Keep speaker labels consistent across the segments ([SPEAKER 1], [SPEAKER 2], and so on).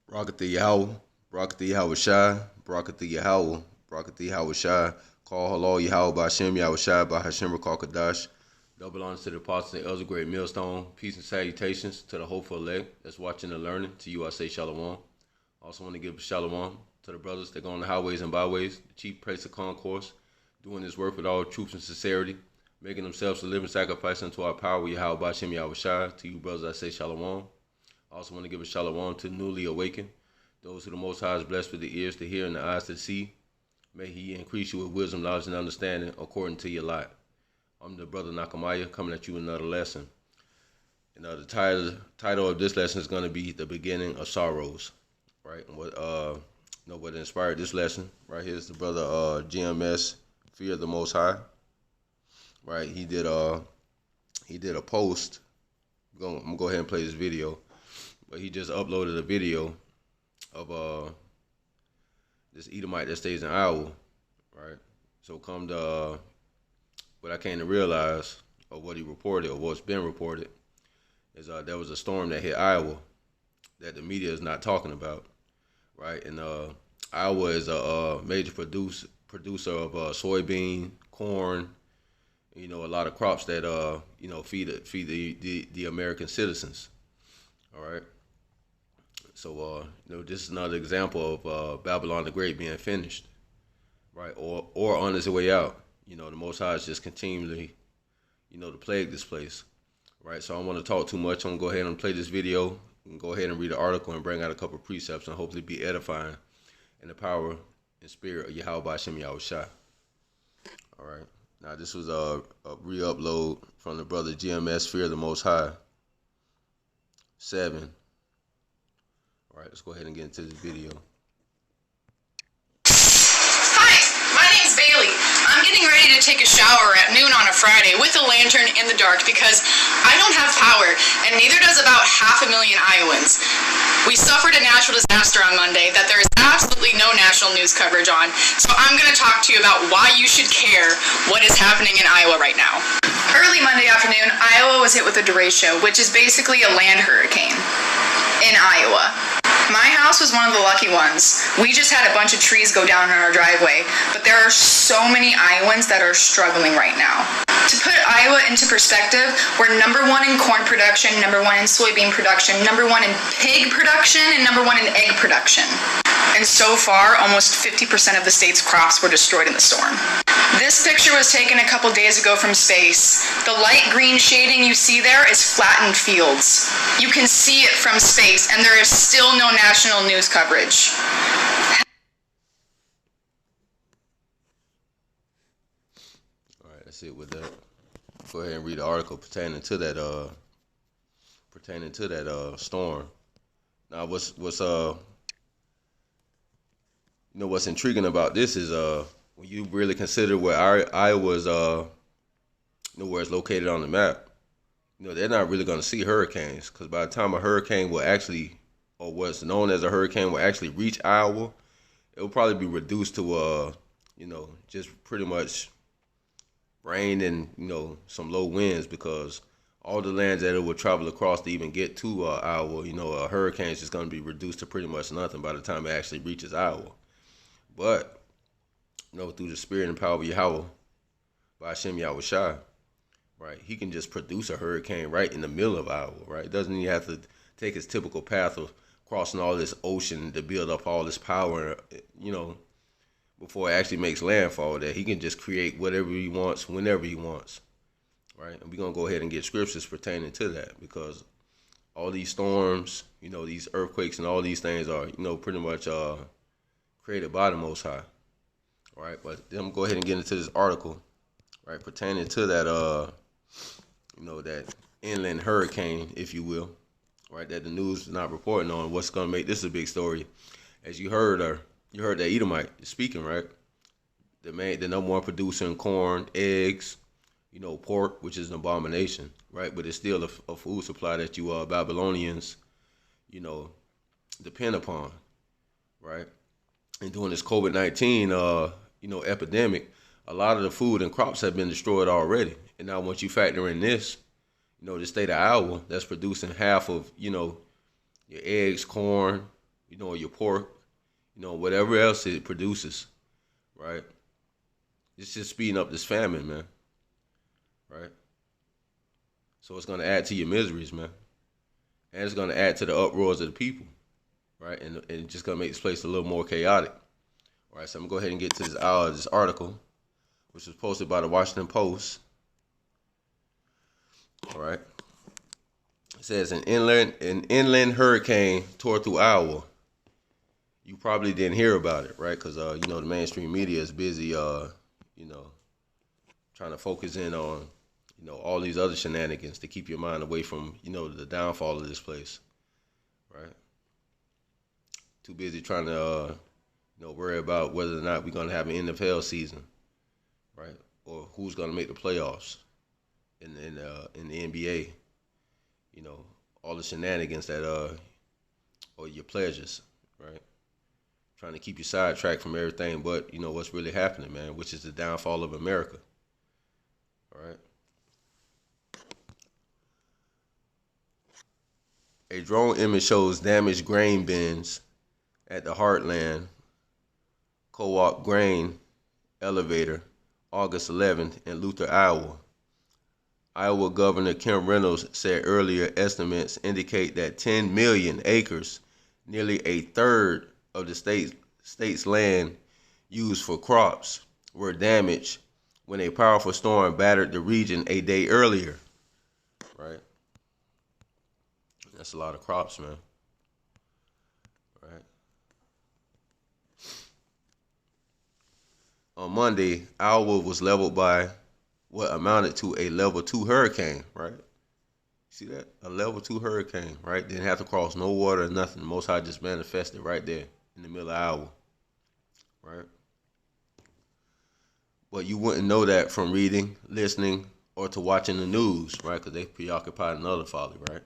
[SPEAKER 1] Barakatha Yahweh, Barakatha Yahweh Shai, Barakatha Yahweh, Barakatha Yahweh Shai, call halal Yahweh by Hashem Yahweh Shai by Hashem Rakal Kadash. Double honors to the apostles and elders, great millstone. Peace and salutations to the hopeful elect that's watching and learning. To you I say shalom. Also want to give a shalom to the brothers that go on the highways and byways, the chief place of concourse, doing this work with all truth and sincerity, making themselves a living sacrifice unto our power, Yahweh by Hashem Yahweh Shai. To you brothers I say shalom. I also want to give a shalom to the newly awakened, those who the Most High is blessed with the ears to hear and the eyes to see. May He increase you with wisdom, knowledge, and understanding according to your lot. I'm the brother Nakamaya coming at you with another lesson. And the title of this lesson is going to be The Beginning of Sorrows. Right? And what inspired this lesson right here is the brother GMS, Fear of the Most High. Right? He did a post. I'm going to go ahead and play this video. But he just uploaded a video of this Edomite that stays in Iowa, right? So come to what I came to realize of what he reported, or what's been reported, is there was a storm that hit Iowa that the media is not talking about, right? And Iowa is a major producer of soybean, corn, a lot of crops that feed the American citizens, all right? So, this is another example of Babylon the Great being finished, right? Or on its way out. The Most High is just continually, to plague this place, right? So I don't want to talk too much. I'm going to go ahead and play this video and go ahead and read the article and bring out a couple of precepts and hopefully be edifying in the power and spirit of Yahweh B'Shem Yahweh Shai. All right. Now, this was a re-upload from the brother GMS, Fear of the Most High, 7. All right, let's go ahead and get into this video.
[SPEAKER 2] Hi, my name's Bailey. I'm getting ready to take a shower at noon on a Friday with a lantern in the dark because I don't have power, and neither does about 500,000 Iowans. We suffered a natural disaster on Monday that there is absolutely no national news coverage on, so I'm going to talk to you about why you should care what is happening in Iowa right now. Early Monday afternoon, Iowa was hit with a derecho, which is basically a land hurricane in Iowa. My house was one of the lucky ones. We just had a bunch of trees go down in our driveway, but there are so many Iowans that are struggling right now. To put Iowa into perspective, we're number 1 in corn production, number 1 in soybean production, number 1 in pig production, and number 1 in egg production. And so far, almost 50% of the state's crops were destroyed in the storm. This picture was taken a couple days ago from space. The light green shading you see there is flattened fields. You can see it from space, and there is still no national news coverage.
[SPEAKER 1] All right, that's it with that. Go ahead and read the article pertaining to that storm. Now, what's intriguing about this is when you really consider where Iowa's where it's located on the map, they're not really going to see hurricanes, because by the time a hurricane will actually, or what's known as a hurricane, will actually reach Iowa, it will probably be reduced to just pretty much rain and some low winds, because all the lands that it will travel across to even get to Iowa, a hurricane is just going to be reduced to pretty much nothing by the time it actually reaches Iowa. But through the spirit and power of Yahweh, by Hashem Yahweh Shai, right, He can just produce a hurricane right in the middle of Iowa, right? It doesn't even have to take its typical path of crossing all this ocean to build up all this power, before it actually makes landfall. That He can just create whatever He wants, whenever He wants, right? And we're going to go ahead and get scriptures pertaining to that, because all these storms, these earthquakes and all these things are, pretty much created by the Most High. All right, but then I'm going to go ahead and get into this article, right, pertaining to that, that inland hurricane, if you will, right, that the news is not reporting on. What's going to make this a big story? As you heard that Edomite speaking, right? The number 1 producer in corn, eggs, pork, which is an abomination, right? But it's still a food supply that you Babylonians, depend upon, right? And during this COVID-19, epidemic, a lot of the food and crops have been destroyed already. And now once you factor in this, the state of Iowa that's producing half of, your eggs, corn, your pork, whatever else it produces, right? It's just speeding up this famine, man, right? So it's gonna add to your miseries, man, and it's gonna add to the uproars of the people, right? And it's just gonna make this place a little more chaotic. All right, so I'm gonna go ahead and get to this article, which was posted by the Washington Post. All right, it says an inland hurricane tore through Iowa. You probably didn't hear about it, right? Because the mainstream media is busy, trying to focus in on, all these other shenanigans to keep your mind away from, the downfall of this place, right? Too busy trying to, worry about whether or not we're gonna have an NFL season, right? Or who's gonna make the playoffs in the NBA. All the shenanigans that or your pleasures, right? Trying to keep you sidetracked from everything but, what's really happening, man, which is the downfall of America. All right. A drone image shows damaged grain bins at the Heartland Co-op grain elevator August 11th in Luther, Iowa. Iowa Governor Kim Reynolds said earlier estimates indicate that 10 million acres, nearly a third of the state's land used for crops, were damaged when a powerful storm battered the region a day earlier. Right? That's a lot of crops, man. Right? On Monday, Iowa was leveled by what amounted to a level 2 hurricane, right? See that? A level 2 hurricane, right? Didn't have to cross no water or nothing. Most High just manifested right there in the middle of Iowa, right? But you wouldn't know that from reading, listening, or to watching the news, right? Because they preoccupied in other folly, right?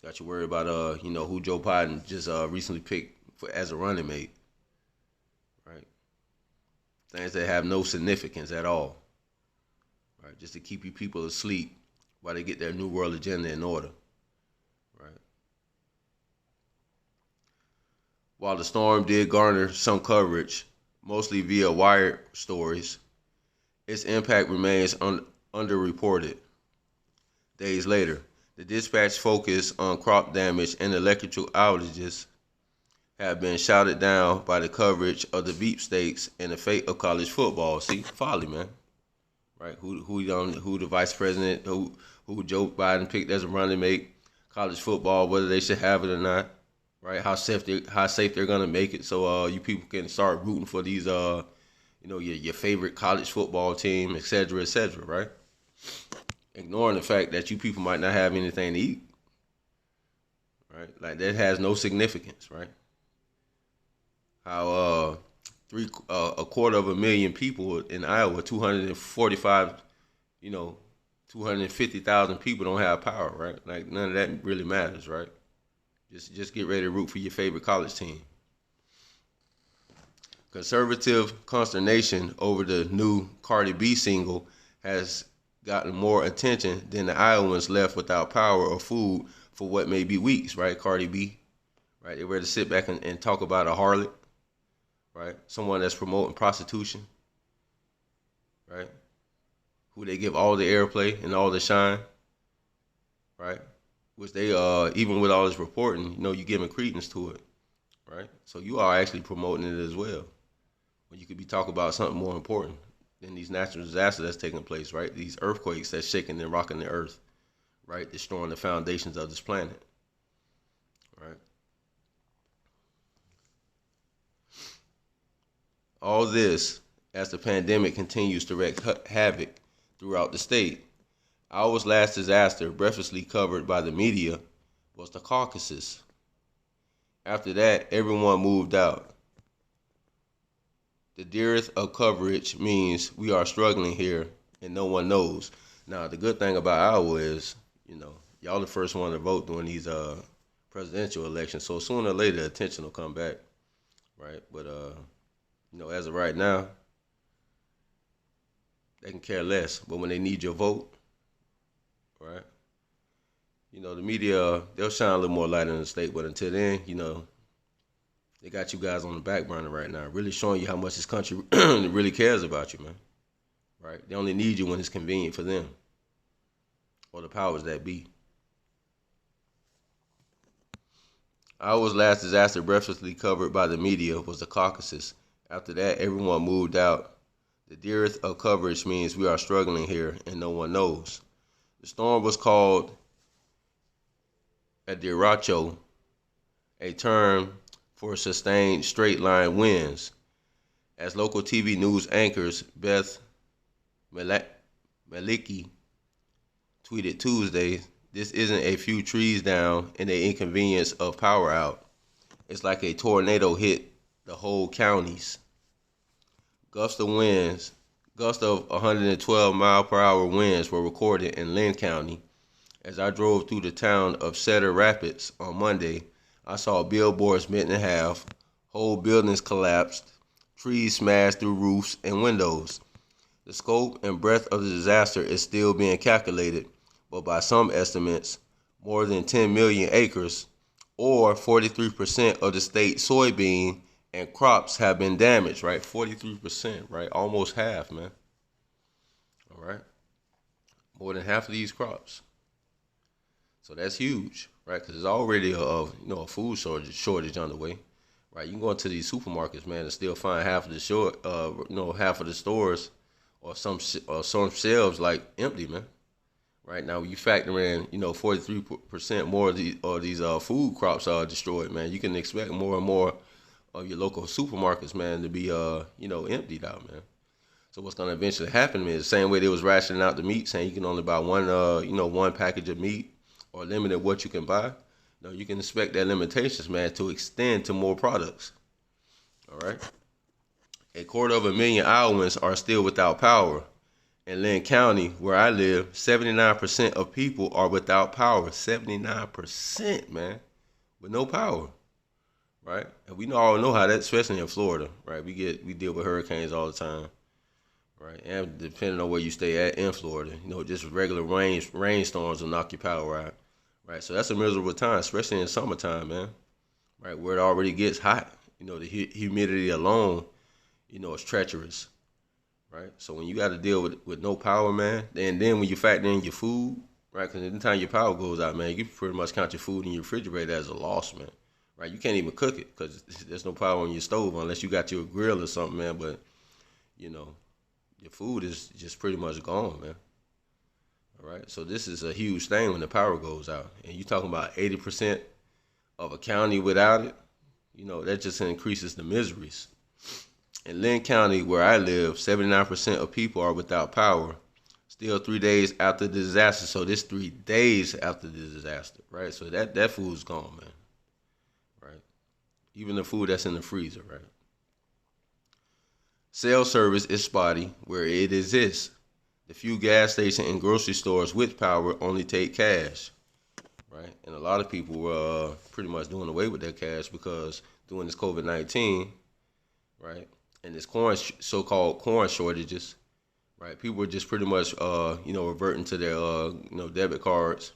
[SPEAKER 1] Got you worried about, who Joe Biden just recently picked as a running mate, right? Things that have no significance at all, right? Just to keep you people asleep while they get their New World agenda in order, right? While the storm did garner some coverage, mostly via wire stories, its impact remains underreported. Days later, the dispatch focused on crop damage and electrical outages have been shouted down by the coverage of the beep stakes and the fate of college football. See, folly, man. Right? Who the vice president, who Joe Biden picked as a running mate, college football, whether they should have it or not, right? How safe they're gonna make it, so you people can start rooting for these your favorite college football team, et cetera, right? Ignoring the fact that you people might not have anything to eat, right? Like that has no significance, right? How a quarter of a million people in Iowa, 250,000 people don't have power, right? Like none of that really matters, right? Just get ready to root for your favorite college team. Conservative consternation over the new Cardi B single has gotten more attention than the Iowans left without power or food for what may be weeks, right? Cardi B, right? They're ready to sit back and talk about a harlot, right? Someone that's promoting prostitution, right? Who they give all the airplay and all the shine, right? Which they, even with all this reporting, you giving credence to it, right? So you are actually promoting it as well. When you could be talking about something more important than these natural disasters that's taking place, right? These earthquakes that's shaking and rocking the earth, right? Destroying the foundations of this planet, right? All this as the pandemic continues to wreak havoc throughout the state. Our last disaster, breathlessly covered by the media, was the Caucasus. After that, everyone moved out. The dearth of coverage means we are struggling here and no one knows. Now, the good thing about Iowa is, y'all the first one to vote during these presidential elections. So sooner or later, attention will come back, right? But, as of right now, they can care less. But when they need your vote, right, The media, they'll shine a little more light in the state, but until then, they got you guys on the back burner right now, really showing you how much this country really cares about you, man. Right? They only need you when it's convenient for them or the powers that be. Iowa's last disaster breathlessly covered by the media was the Caucasus. After that, everyone moved out. The dearth of coverage means we are struggling here and no one knows. The storm was called a derecho, a term for sustained straight-line winds. As local TV news anchors Beth Maliki tweeted Tuesday, this isn't a few trees down and the inconvenience of power out. It's like a tornado hit the whole counties. Gusts of 112-mile-per-hour winds were recorded in Lynn County. As I drove through the town of Cedar Rapids on Monday, I saw billboards bent in half, whole buildings collapsed, trees smashed through roofs and windows. The scope and breadth of the disaster is still being calculated, but by some estimates, more than 10 million acres, or 43% of the state's soybean and crops have been damaged, right? 43%, right? Almost half, man. All right? More than half of these crops. So that's huge, right? Because there's already a food shortage on the way, right? You can go into these supermarkets, man, and still find half of the half of the stores or some shelves like empty, man. Right now, you factor in, 43% more of these food crops are destroyed, man. You can expect more and more of your local supermarkets, man, to be emptied out, man. So what's going to eventually happen is the same way they was rationing out the meat, saying you can only buy one package of meat or limited what you can buy. You can expect that limitations, man, to extend to more products. All right. 250,000 Iowans are still without power. In Lynn County, where I live, 79% of people are without power. 79%, man, with no power, right? And we all know how that, especially in Florida, right? We deal with hurricanes all the time, right? And depending on where you stay at in Florida, just regular rainstorms will knock your power out, right? So that's a miserable time, especially in summertime, man, right? Where it already gets hot. The humidity alone, is treacherous. Right, so when you got to deal with no power, man, and then when you factor in your food, right, because anytime your power goes out, man, you pretty much count your food in your refrigerator as a loss, man. Right, you can't even cook it because there's no power on your stove unless you got your grill or something, man. But your food is just pretty much gone, man. All right, so this is a huge thing when the power goes out, and you talking about 80% of a county without it. That just increases the miseries. In Lynn County, where I live, 79% of people are without power. Still 3 days after the disaster. So this 3 days after the disaster, right? So that food's gone, man. Right? Even the food that's in the freezer, right? Cell service is spotty where it exists. The few gas stations and grocery stores with power only take cash, right? And a lot of people were pretty much doing away with their cash because during this COVID-19, right? And this so-called corn shortages, right? People were just pretty much, reverting to their, debit cards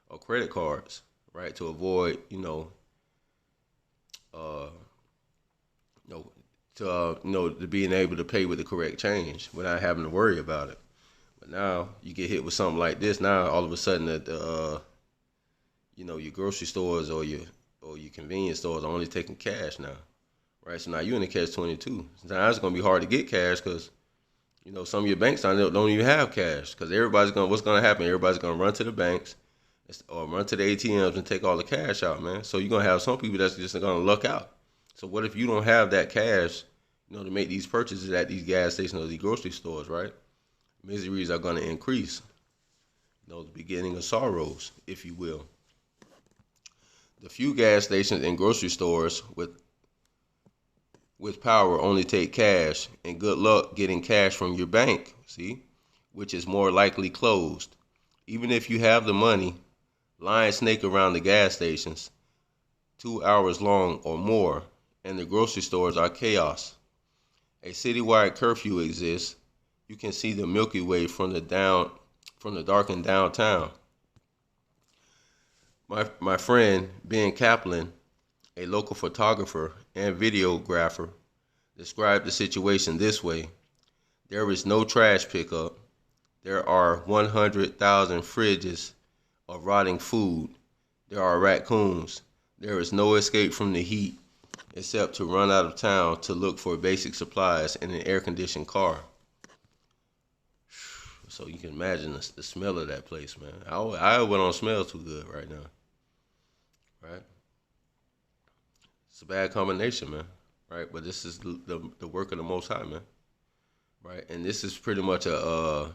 [SPEAKER 1] or credit cards, right? To avoid, to being able to pay with the correct change without having to worry about it. But now you get hit with something like this. Now all of a sudden, your grocery stores or your convenience stores are only taking cash now. Right, so now you're in the catch-22. Now it's gonna be hard to get cash because, some of your banks don't even have cash because what's gonna happen? Everybody's gonna run to the banks or run to the ATMs and take all the cash out, man. So you're gonna have some people that's just gonna luck out. So what if you don't have that cash, to make these purchases at these gas stations or these grocery stores, right? Miseries are gonna increase. The beginning of sorrows, if you will. The few gas stations and grocery stores with power only take cash, and good luck getting cash from your bank, which is more likely closed. Even if you have the money, lines snake around the gas stations, 2 hours long or more, and the grocery stores are chaos. A citywide curfew exists. You can see the Milky Way from the darkened downtown. My friend Ben Kaplan, a local photographer and videographer, described the situation this way: there is no trash pickup. There are 100,000 fridges of rotting food. There are raccoons. There is no escape from the heat except to run out of town to look for basic supplies in an air-conditioned car. So you can imagine the smell of that place, man. Iowa don't smell too good right now, right? It's a bad combination, man, right? But this is the work of the Most High, man, right? And this is pretty much a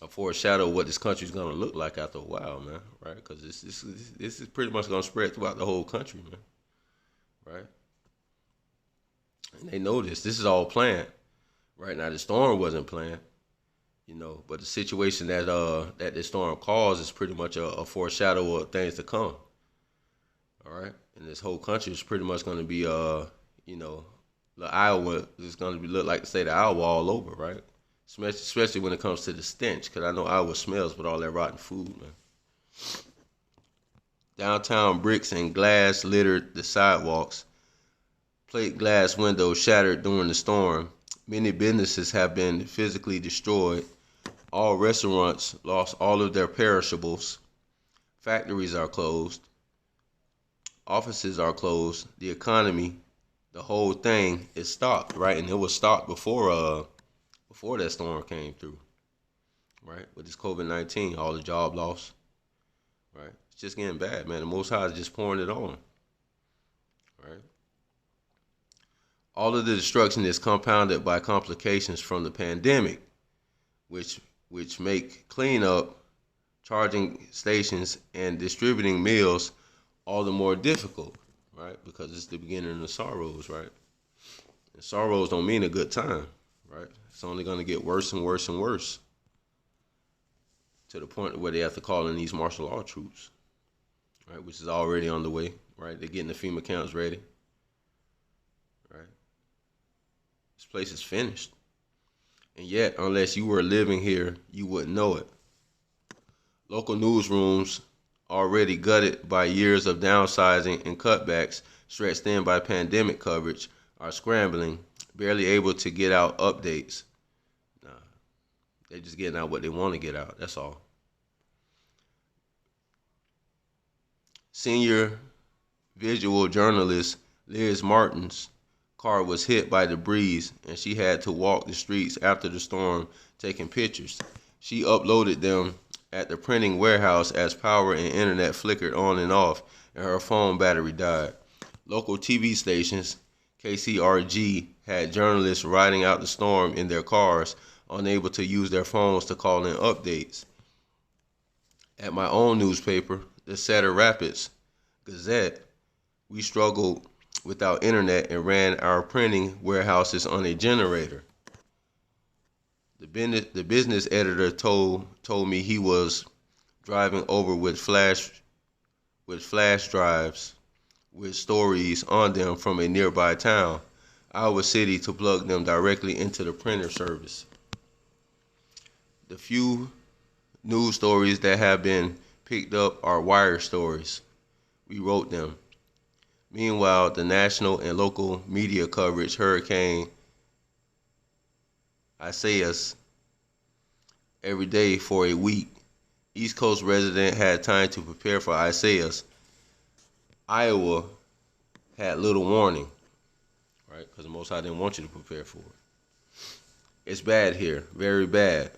[SPEAKER 1] foreshadow of what this country's gonna look like after a while, man, right? Because this is pretty much gonna spread throughout the whole country, man, right? And they know this. This is all planned, right? Now the storm wasn't planned, but the situation that this storm caused is pretty much a foreshadow of things to come. All right, and this whole country is pretty much going to be the Iowa is going to be look like the state of Iowa all over, right? Especially when it comes to the stench, because I know Iowa smells with all that rotten food, man. Downtown bricks and glass littered the sidewalks. Plate glass windows shattered during the storm. Many businesses have been physically destroyed. All restaurants lost all of their perishables. Factories are closed. Offices are closed. The economy, the whole thing is stopped, right? And it was stopped before that storm came through, right? With this COVID-19, all the job loss, right? It's just getting bad, man. The Most High is just pouring it on, right? All of the destruction is compounded by complications from the pandemic, which make cleanup, charging stations, and distributing meals all the more difficult, right? Because it's the beginning of the sorrows, right? And sorrows don't mean a good time, right? It's only going to get worse and worse and worse to the point where they have to call in these martial law troops, right? Which is already on the way, right? They're getting the FEMA camps ready, right? This place is finished. And yet, unless you were living here, you wouldn't know it. Local newsrooms, already gutted by years of downsizing and cutbacks, stretched thin by pandemic coverage, are scrambling, barely able to get out updates. Nah, they're just getting out what they want to get out. That's all. Senior visual journalist Liz Martin's car was hit by debris, and she had to walk the streets after the storm taking pictures. She uploaded them at the printing warehouse as power and internet flickered on and off, and her phone battery died. Local TV stations, KCRG, had journalists riding out the storm in their cars, unable to use their phones to call in updates. At my own newspaper, the Cedar Rapids Gazette, we struggled without internet and ran our printing warehouses on a generator. The business editor told me he was driving over with flash drives with stories on them from a nearby town, Iowa City, to plug them directly into the printer service. The few news stories that have been picked up are wire stories. We wrote them. Meanwhile, the national and local media coverage Hurricane Isaias every day for a week. East Coast resident had time to prepare for Isaias. Iowa had little warning, right? Because the Most High didn't want you to prepare for it. It's bad here, very bad.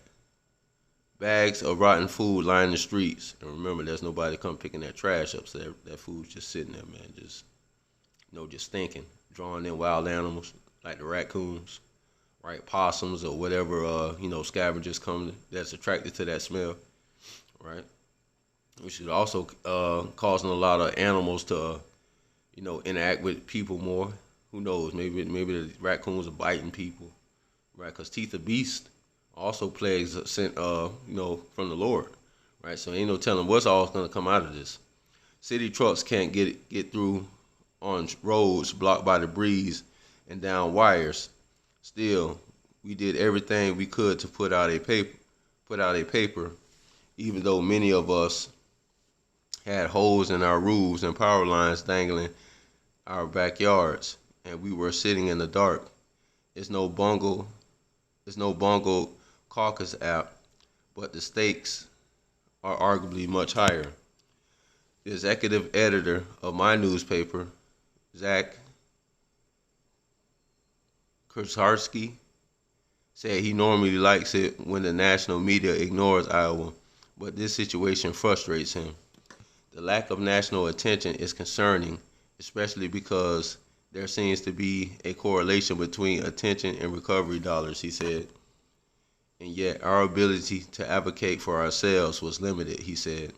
[SPEAKER 1] Bags of rotten food line the streets. And remember, there's nobody come picking that trash up, so that food's just sitting there, man, just stinking, drawing in wild animals like the raccoons, right? Possums or whatever, scavengers come that's attracted to that smell, right? Which is also causing a lot of animals to, interact with people more. Who knows? Maybe the raccoons are biting people, right? Because teeth of beast also plagues sent, from the Lord, right? So ain't no telling what's all going to come out of this. City trucks can't get through on roads blocked by debris and down wires. Still, we did everything we could to put out a paper, even though many of us had holes in our roofs and power lines dangling our backyards, and we were sitting in the dark. It's no bungle, it's no bungled caucus app, but the stakes are arguably much higher. The executive editor of my newspaper, Zach Kursarski, said he normally likes it when the national media ignores Iowa, but this situation frustrates him. The lack of national attention is concerning, especially because there seems to be a correlation between attention and recovery dollars, he said. And yet our ability to advocate for ourselves was limited, he said,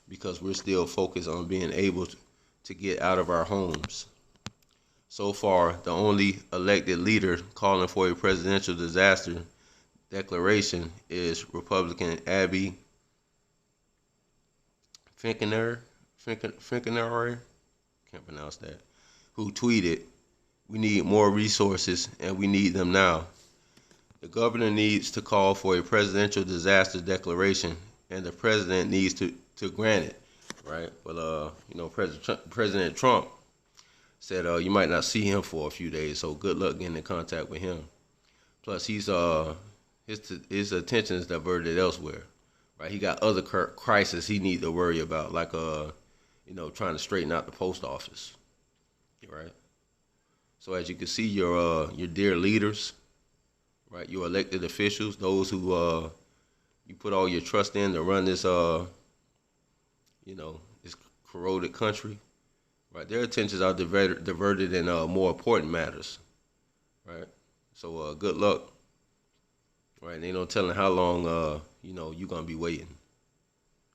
[SPEAKER 1] because we're still focused on being able to get out of our homes. So far, the only elected leader calling for a presidential disaster declaration is Republican Abby Finkenauer, can't pronounce that, who tweeted, "We need more resources and we need them now. The governor needs to call for a presidential disaster declaration and the president needs to grant it," right? But, President Trump said you might not see him for a few days, so good luck getting in contact with him. Plus, his attention is diverted elsewhere, right? He got other crises he need to worry about, like trying to straighten out the post office, right? So as you can see, your dear leaders, right, your elected officials, those who you put all your trust in to run this this corroded country, right? Their attentions are diverted in more important matters, right? So good luck, right? And ain't no telling how long you're gonna be waiting,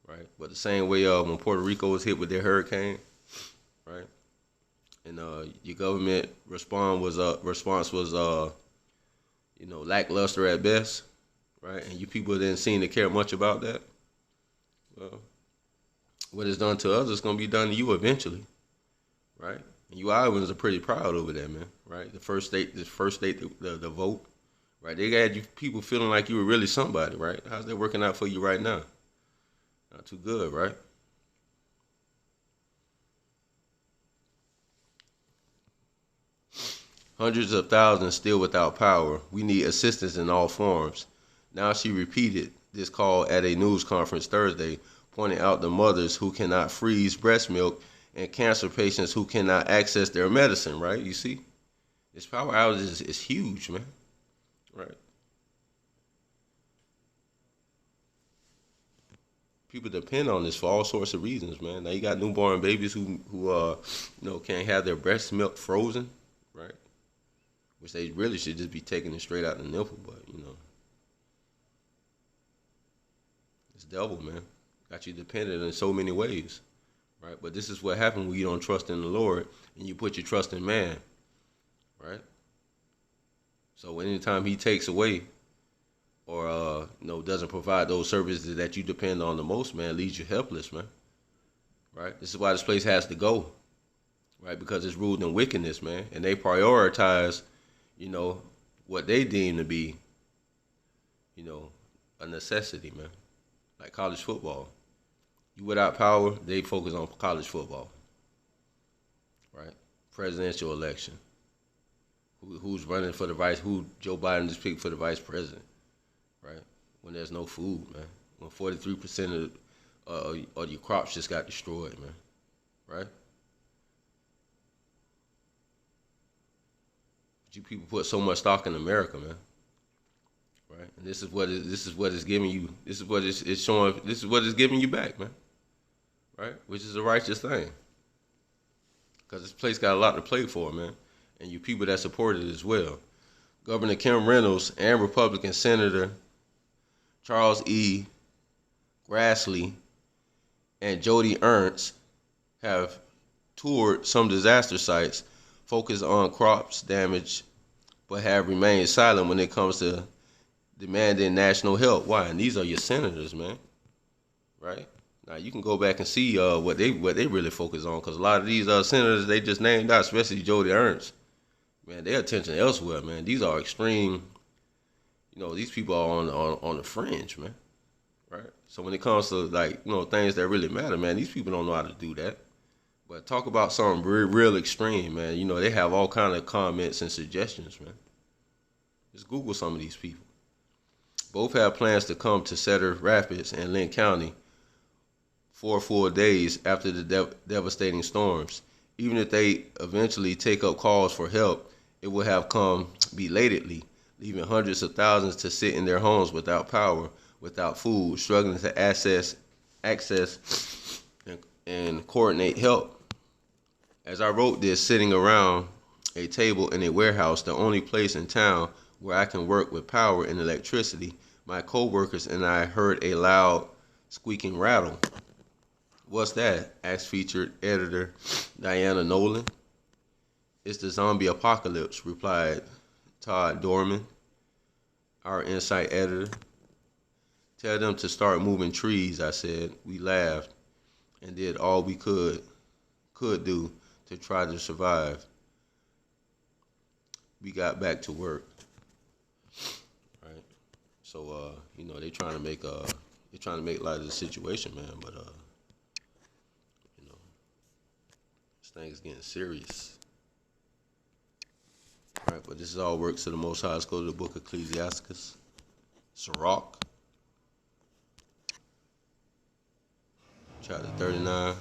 [SPEAKER 1] right? But the same way when Puerto Rico was hit with their hurricane, right? And your government response was lackluster at best, right? And you people didn't seem to care much about that. Well, what is done to others is gonna be done to you eventually, right? And you Iowans are pretty proud over there, man, right? The first state to vote, right? They had you people feeling like you were really somebody, right? How's that working out for you right now? Not too good, right? Hundreds of thousands still without power. We need assistance in all forms. Now she repeated this call at a news conference Thursday, pointing out the mothers who cannot freeze breast milk and cancer patients who cannot access their medicine, right? You see? This power outage is huge, man. Right? People depend on this for all sorts of reasons, man. Now you got newborn babies who can't have their breast milk frozen, right? Which they really should just be taking it straight out the nipple, but it's double, man. Got you dependent in so many ways, right? But this is what happens when you don't trust in the Lord and you put your trust in man, right? So anytime he takes away or doesn't provide those services that you depend on the most, man, leaves you helpless, man. Right? This is why this place has to go, right? Because it's ruled in wickedness, man, and they prioritize, what they deem to be, a necessity, man. Like college football, you without power, they focus on college football, right? Presidential election, who's running for the vice, who Joe Biden just picked for the vice president. Right? When there's no food, man. When 43% of your crops just got destroyed, man. Right? But you people put so much stock in America, man. Right? And this is what it's giving you. This is what it's showing. This is what it's giving you back, man. Right? Which is a righteous thing. Because this place got a lot to play for, man. And you people that support it as well. Governor Kim Reynolds and Republican Senator Charles E. Grassley and Jody Ernst have toured some disaster sites, focused on crops damage, but have remained silent when it comes to demanding national help. Why? And these are your senators, man. Right? Now you can go back and see what they really focus on, because a lot of these senators they just named out, especially Jody Ernst, man, their attention elsewhere, man. These are extreme. These people are on the fringe, man. right? So when it comes to like things that really matter, man, these people don't know how to do that. But talk about something real extreme, man. They have all kind of comments and suggestions, man. Just Google some of these people. Both have plans to come to Cedar Rapids and Lynn County 4 full days after the devastating storms. Even if they eventually take up calls for help, it will have come belatedly, leaving hundreds of thousands to sit in their homes without power, without food, struggling to access and coordinate help. As I wrote this, sitting around a table in a warehouse, the only place in town where I can work with power and electricity, my co-workers and I heard a loud squeaking rattle. "What's that?" asked featured editor Diana Nolan. "It's the zombie apocalypse," replied Todd Dorman, our Insight editor. "Tell them to start moving trees," I said. We laughed and did all we could do to try to survive. We got back to work. Right? So they trying to make light of the situation, man, but this thing's getting serious. All right, but this is all works to the Most High. Let's go to the book of Ecclesiasticus. Sirach, chapter 39,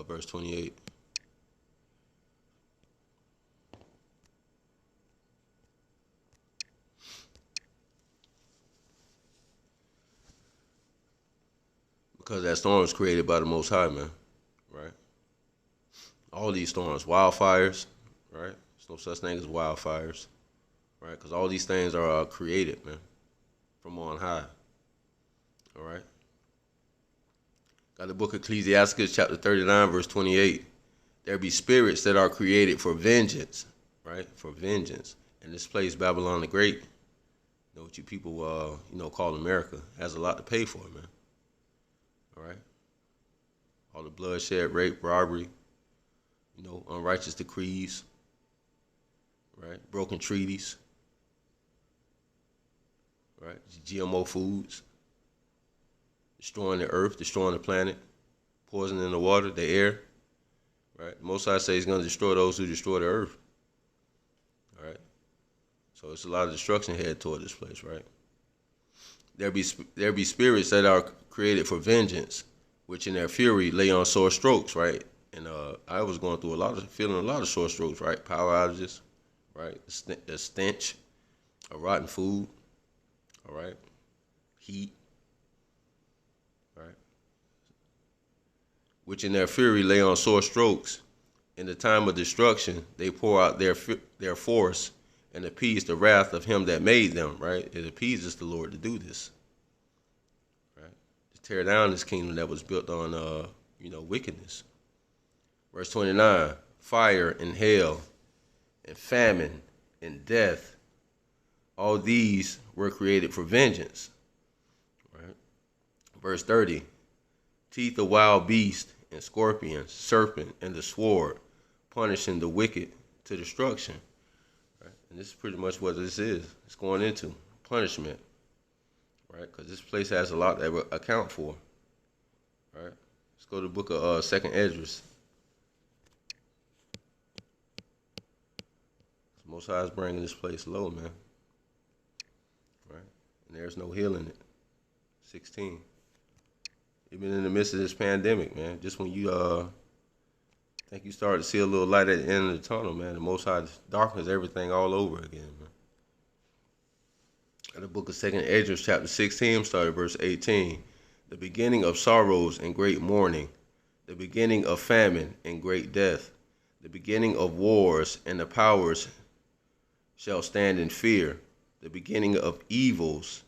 [SPEAKER 1] verse 28. Because that storm was created by the Most High, man. Right? All these storms, wildfires, right? There's no such thing as wildfires, right? Because all these things are created, man, from on high. All right? Got the book of Ecclesiasticus, chapter 39, verse 28. "There be spirits that are created for vengeance," right? For vengeance. And this place, Babylon the Great, what you people, call America, has a lot to pay for, man. All right? All the bloodshed, rape, robbery, unrighteous decrees, right? Broken treaties, right? GMO foods, destroying the earth, destroying the planet, poisoning the water, the air, right? The Most High say he's going to destroy those who destroy the earth, all right? So it's a lot of destruction headed toward this place, right? There be spirits that are created for vengeance, which in their fury lay on sore strokes, right? And I was going through feeling a lot of sore strokes, right? Power outages, right? The stench of rotten food, all right? Heat, right? Which in their fury lay on sore strokes. In the time of destruction, they pour out their force and appease the wrath of him that made them, right? It appeases the Lord to do this, right? To tear down this kingdom that was built on, wickedness. Verse 29, "Fire and hail and famine and death, all these were created for vengeance," right? Verse 30, "Teeth of wild beast and scorpions, serpent and the sword, punishing the wicked to destruction." And this is pretty much what this is. It's going into punishment, right? Because this place has a lot that will account for, right? Let's go to the book of 2nd Esdras. Most High is bringing this place low, man, right? And there's no healing it. 16. Even in the midst of this pandemic, man, just when you think you start to see a little light at the end of the tunnel, man, the Most High darkens everything all over again, man. In the book of 2nd Esdras, chapter 16, started verse 18. "The beginning of sorrows and great mourning, the beginning of famine and great death, the beginning of wars, and the powers shall stand in fear, the beginning of evils,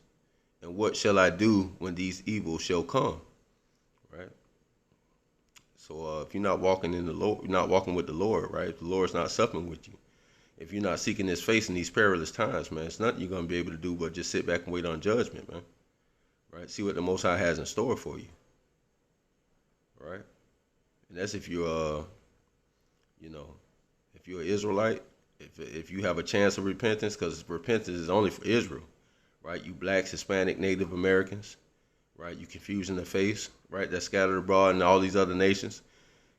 [SPEAKER 1] and what shall I do when these evils shall come?" Right? So if you're not walking in the Lord, you're not walking with the Lord, right? If the Lord's not supping with you, if you're not seeking his face in these perilous times, man, it's nothing you're going to be able to do but just sit back and wait on judgment, man. Right? See what the Most High has in store for you. Right? And that's if you're, if you're an Israelite, if you have a chance of repentance, because repentance is only for Israel, right? You blacks, Hispanic, Native Americans, right? You confusing the face, right? That's scattered abroad in all these other nations.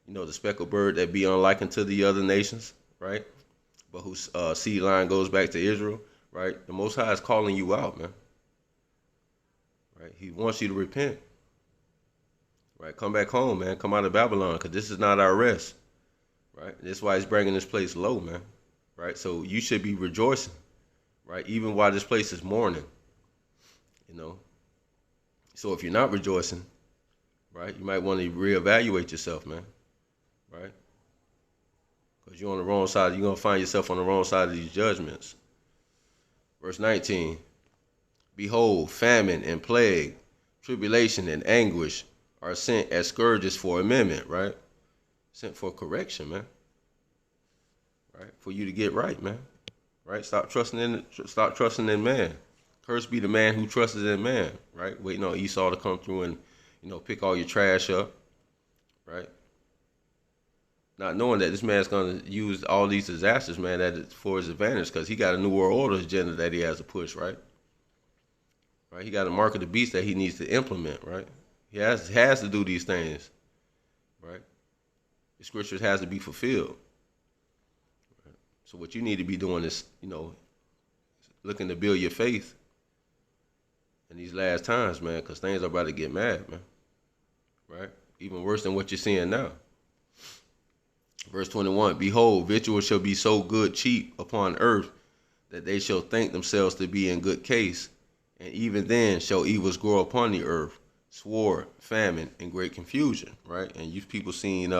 [SPEAKER 1] You know, the speckled bird that be unlike unto the other nations, right? But whose seed line goes back to Israel, right? The Most High is calling you out, man. Right? He wants you to repent. Right? Come back home, man. Come out of Babylon, because this is not our rest. Right? That's why he's bringing this place low, man. Right? So you should be rejoicing, right? Even while this place is mourning, you know. So if you're not rejoicing, right, you might want to reevaluate yourself, man. Right? Because you're on the wrong side. You're going to find yourself on the wrong side of these judgments. Verse 19. Behold, famine and plague, tribulation and anguish are sent as scourges for amendment, right? Sent for correction, man. Right? For you to get right, man. Right? Stop trusting in man. Cursed be the man who trusts in man, right? Waiting on Esau to come through and, you know, pick all your trash up, right? Not knowing that this man's going to use all these disasters, man, that for his advantage, because he got a new world order agenda that he has to push, right? Right? He got a mark of the beast that he needs to implement, right? He has to do these things, right? The scriptures has to be fulfilled. Right? So what you need to be doing is, you know, looking to build your faith in these last times, man, because things are about to get mad, man. Right? Even worse than what you're seeing now. Verse 21, behold, victuals shall be so good cheap upon earth that they shall think themselves to be in good case, and even then shall evils grow upon the earth, sword, famine, and great confusion, right? And you people seem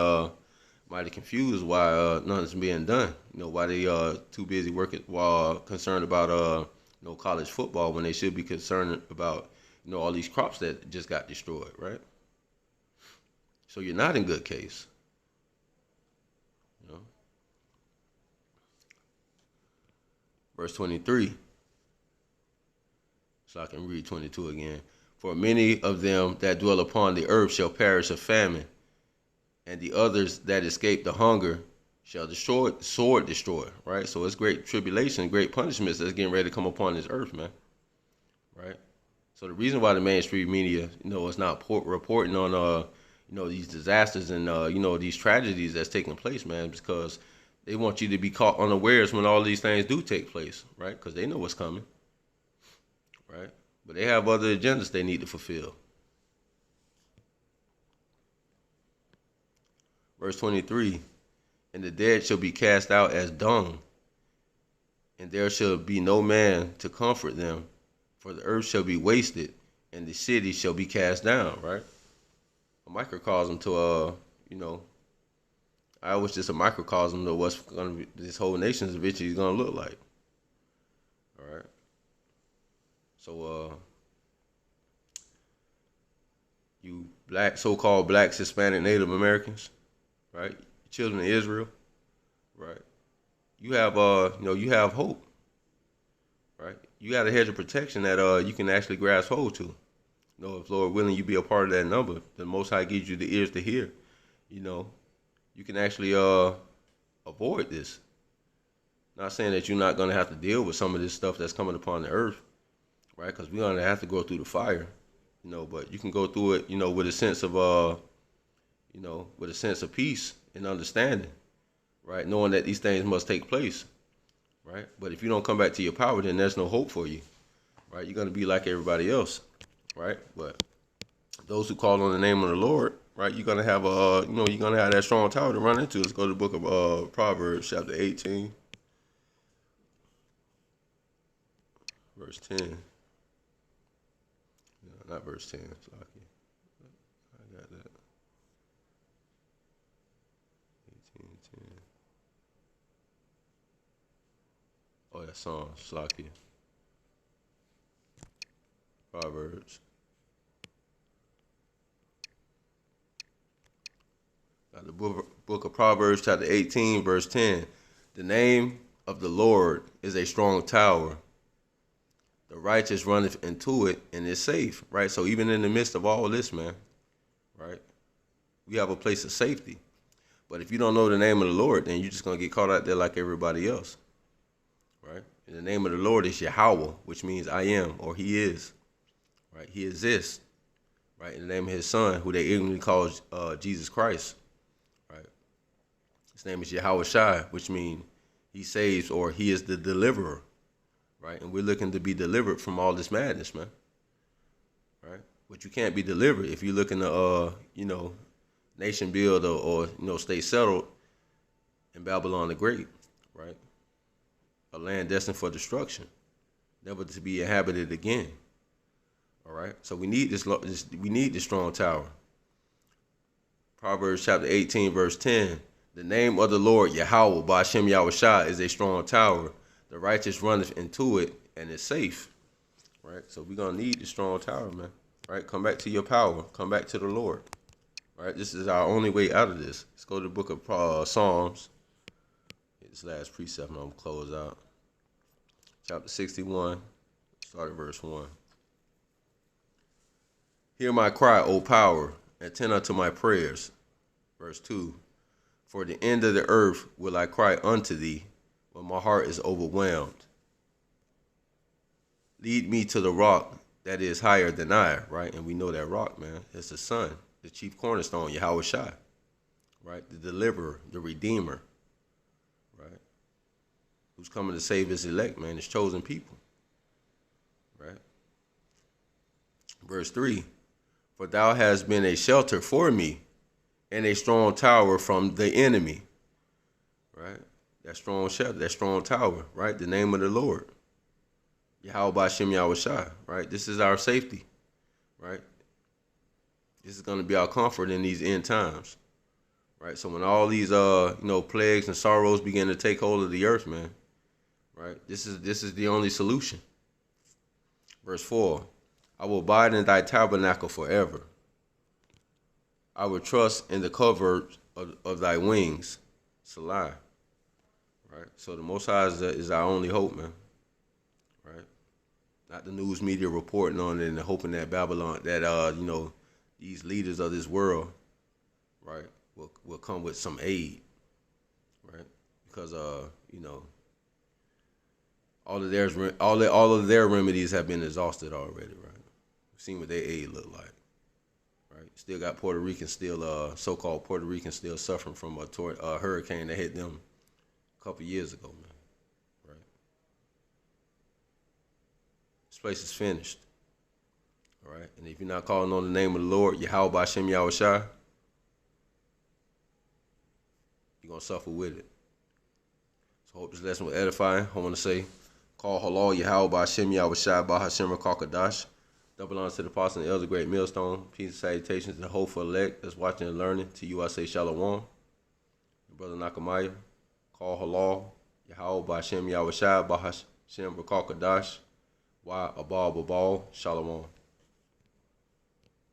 [SPEAKER 1] mighty confused why nothing's being done. You know, why they too busy working while concerned about you know, college football when they should be concerned about, you know, all these crops that just got destroyed, right? So you're not in good case. You know? Verse 23. So I can read 22 again. For many of them that dwell upon the earth shall perish of famine, and the others that escape the hunger shall sword destroy, right? So it's great tribulation, great punishments that's getting ready to come upon this earth, man, right? So the reason why the mainstream media, you know, is not reporting on, you know, these disasters and, you know, these tragedies that's taking place, man, is because they want you to be caught unawares when all these things do take place, right? Because they know what's coming, right? But they have other agendas they need to fulfill. Verse 23, and the dead shall be cast out as dung, and there shall be no man to comfort them, for the earth shall be wasted, and the city shall be cast down, right? A microcosm to, you know, I was just a microcosm of what's going to be, this whole nation is eventually going to look like. All right. So, you black, so-called blacks, Hispanic, Native Americans, right? Children of Israel, right? You have, you know, you have hope, right? You got a hedge of protection that you can actually grasp hold to. You know, if Lord willing, you be a part of that number, the Most High gives you the ears to hear. You know, you can actually avoid this. Not saying that you're not going to have to deal with some of this stuff that's coming upon the earth, right? Because we're going to have to go through the fire, you know. But you can go through it, you know, with a sense of, you know, with a sense of peace and understanding, right? Knowing that these things must take place, right? But if you don't come back to your power, then there's no hope for you, right? You're going to be like everybody else, right? But those who call on the name of the Lord, right, you're going to have you know, you're going to have that strong tower to run into. Let's go to the book of Proverbs, chapter 18, verse 10. No, not verse 10. It's lucky. I got that. 18:10. Oh, that song, Slakia. Proverbs. The book of Proverbs, chapter 18, verse 10. The name of the Lord is a strong tower. The righteous runneth into it and is safe, right? So even in the midst of all this, man, right, we have a place of safety. But if you don't know the name of the Lord, then you're just going to get caught out there like everybody else, right? And the name of the Lord is Yahweh, which means I am, or He is. Right? He exists. Right? In the name of His Son, who they ignorantly call Jesus Christ. Right? His name is Yahweh Shai, which means He saves, or He is the deliverer. Right? And we're looking to be delivered from all this madness, man. Right? But you can't be delivered if you're looking to, nation build or stay settled in Babylon the Great, right? A land destined for destruction, never to be inhabited again. All right. So we need this. We need this strong tower. Proverbs chapter 18, verse 10. The name of the Lord Yahweh, Ba'ashem Yahushua, is a strong tower. The righteous runneth into it and is safe. Right. So we're gonna need this strong tower, man. Right. Come back to your power. Come back to the Lord. Right. This is our only way out of this. Let's go to the book of Psalms. This last precept, I'm going to close out. Chapter 61, start at verse 1. Hear my cry, O power, and attend unto my prayers. Verse 2. For the end of the earth will I cry unto thee, when my heart is overwhelmed. Lead me to the rock that is higher than I, right? And we know that rock, man. It's the Son, the chief cornerstone, Yahweh Shai, right? The deliverer, the redeemer. Right? Who's coming to save his elect, man, his chosen people. Right? Verse 3. For thou hast been a shelter for me and a strong tower from the enemy. Right? That strong shelter, that strong tower, right? The name of the Lord. Yahweh Ba'ashem Yahushua, right? This is our safety. Right? This is going to be our comfort in these end times. Right, so when all these plagues and sorrows begin to take hold of the earth, man, right, this is the only solution. Verse 4, I will abide in thy tabernacle forever. I will trust in the covert of thy wings. Salah. Right, so the Most High is our only hope, man. Right, not the news media reporting on it and hoping that Babylon, that these leaders of this world, right, will come with some aid, right? Because all of their remedies have been exhausted already, right? We've seen what their aid look like, right? Still got Puerto Ricans so-called Puerto Ricans still suffering from a hurricane that hit them a couple years ago, man. Right? This place is finished, all right? And if you're not calling on the name of the Lord, Yahweh Ba'ashem Yahushua, you're going to suffer with it. So I hope this lesson was edifying. I want to say, call halal Yahweh Ba'ashem Yahushua Ba'ashem Rakakadash. Double honors to the apostle and the elder great millstone. Peace and salutations to the hopeful elect that's watching and learning. To you I say shalom. Your brother Nakamaya. Call halal Yahweh Ba'ashem Yahushua Ba'ashem Rakakadash. Wa Abal Babal. Shalom.